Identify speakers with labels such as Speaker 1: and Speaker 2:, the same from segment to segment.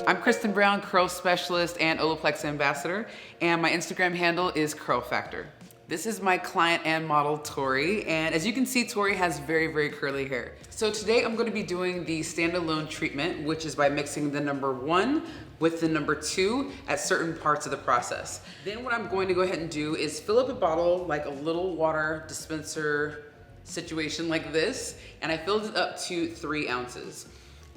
Speaker 1: I'm Christin Brown, curl specialist and OLAPLEX ambassador, and my Instagram handle is Curl Factor. This is my client and model, Tori, and as you can see, Tori has very, very curly hair. So today I'm going to be doing the standalone treatment, which is by mixing the number 1 with the number 2 at certain parts of the process. Then what I'm going to go ahead and do is fill up a bottle, like a little water dispenser situation like this, and I filled it up to 3 ounces.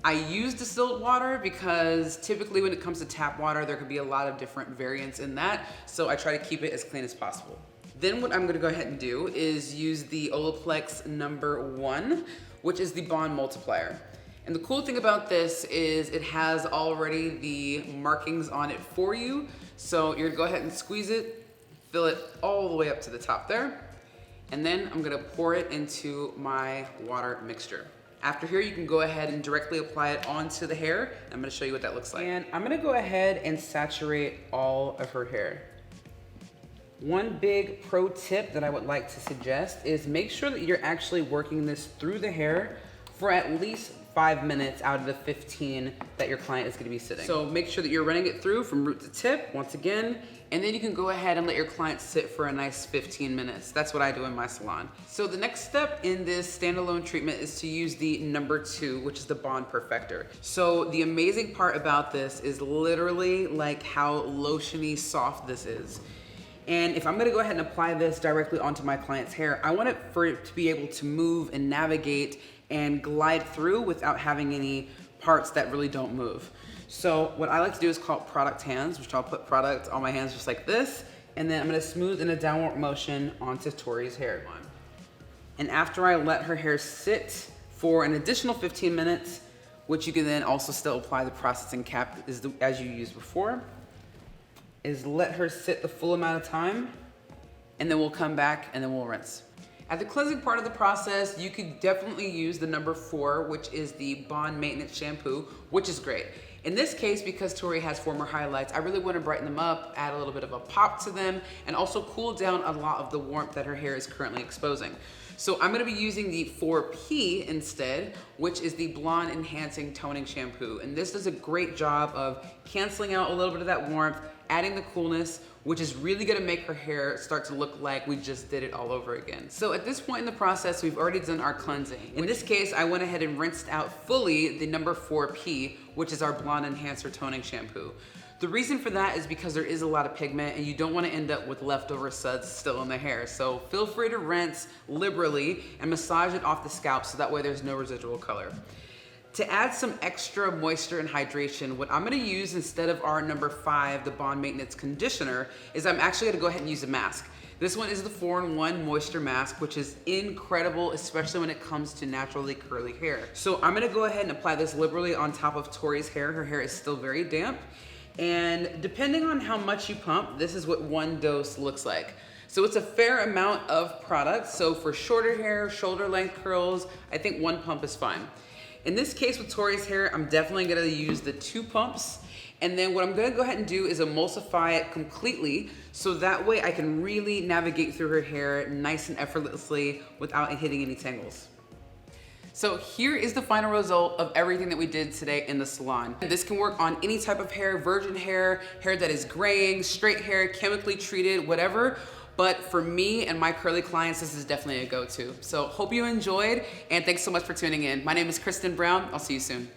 Speaker 1: I use distilled water because typically when it comes to tap water, there could be a lot of different variants in that, so I try to keep it as clean as possible. Then what I'm gonna go ahead and do is use the OLAPLEX number 1, which is the bond multiplier. And the cool thing about this is it has already the markings on it for you, so you're gonna go ahead and squeeze it, fill it all the way up to the top there, and then I'm gonna pour it into my water mixture. After here, you can go ahead and directly apply it onto the hair. I'm gonna show you what that looks like. And I'm gonna go ahead and saturate all of her hair. One big pro tip that I would like to suggest is make sure that you're actually working this through the hair for at least 5 minutes out of the 15 that your client is gonna be sitting. So make sure that you're running it through from root to tip, once again, and then you can go ahead and let your client sit for a nice 15 minutes. That's what I do in my salon. So the next step in this standalone treatment is to use the number 2, which is the bond perfector. So the amazing part about this is literally like how lotiony soft this is. And if I'm gonna go ahead and apply this directly onto my client's hair, I want it for it to be able to move and navigate and glide through without having any parts that really don't move. So what I like to do is call it product hands, which I'll put product on my hands just like this, and then I'm gonna smooth in a downward motion onto Tori's hair. And after I let her hair sit for an additional 15 minutes, which you can then also still apply the processing cap as you used before, is let her sit the full amount of time, and then we'll come back and then we'll rinse. At the cleansing part of the process, you could definitely use the number 4, which is the bond maintenance shampoo, which is great. In this case, because Tori has former highlights, I really want to brighten them up, add a little bit of a pop to them, and also cool down a lot of the warmth that her hair is currently exposing. So I'm gonna be using the 4P instead, which is the Blonde Enhancing Toning Shampoo. And this does a great job of canceling out a little bit of that warmth, adding the coolness, which is really gonna make her hair start to look like we just did it all over again. So at this point in the process, we've already done our cleansing. In this case, I went ahead and rinsed out fully the number 4P, which is our Blonde Enhancer Toning Shampoo. The reason for that is because there is a lot of pigment and you don't want to end up with leftover suds still in the hair. So feel free to rinse liberally and massage it off the scalp so that way there's no residual color. To add some extra moisture and hydration, what I'm gonna use instead of our number 5, the Bond Maintenance Conditioner, is I'm actually gonna go ahead and use a mask. This one is the 4-in-1 Moisture Mask, which is incredible, especially when it comes to naturally curly hair. So I'm gonna go ahead and apply this liberally on top of Tori's hair. Her hair is still very damp. And depending on how much you pump, this is what 1 dose looks like. So it's a fair amount of product. So for shorter hair, shoulder length curls, I think 1 pump is fine. In this case with Tori's hair, I'm definitely gonna use the 2 pumps. And then what I'm gonna go ahead and do is emulsify it completely so that way I can really navigate through her hair nice and effortlessly without hitting any tangles. So here is the final result of everything that we did today in the salon. This can work on any type of hair, virgin hair, hair that is graying, straight hair, chemically treated, whatever. But for me and my curly clients, this is definitely a go-to. So hope you enjoyed, and thanks so much for tuning in. My name is Christin Brown. I'll see you soon.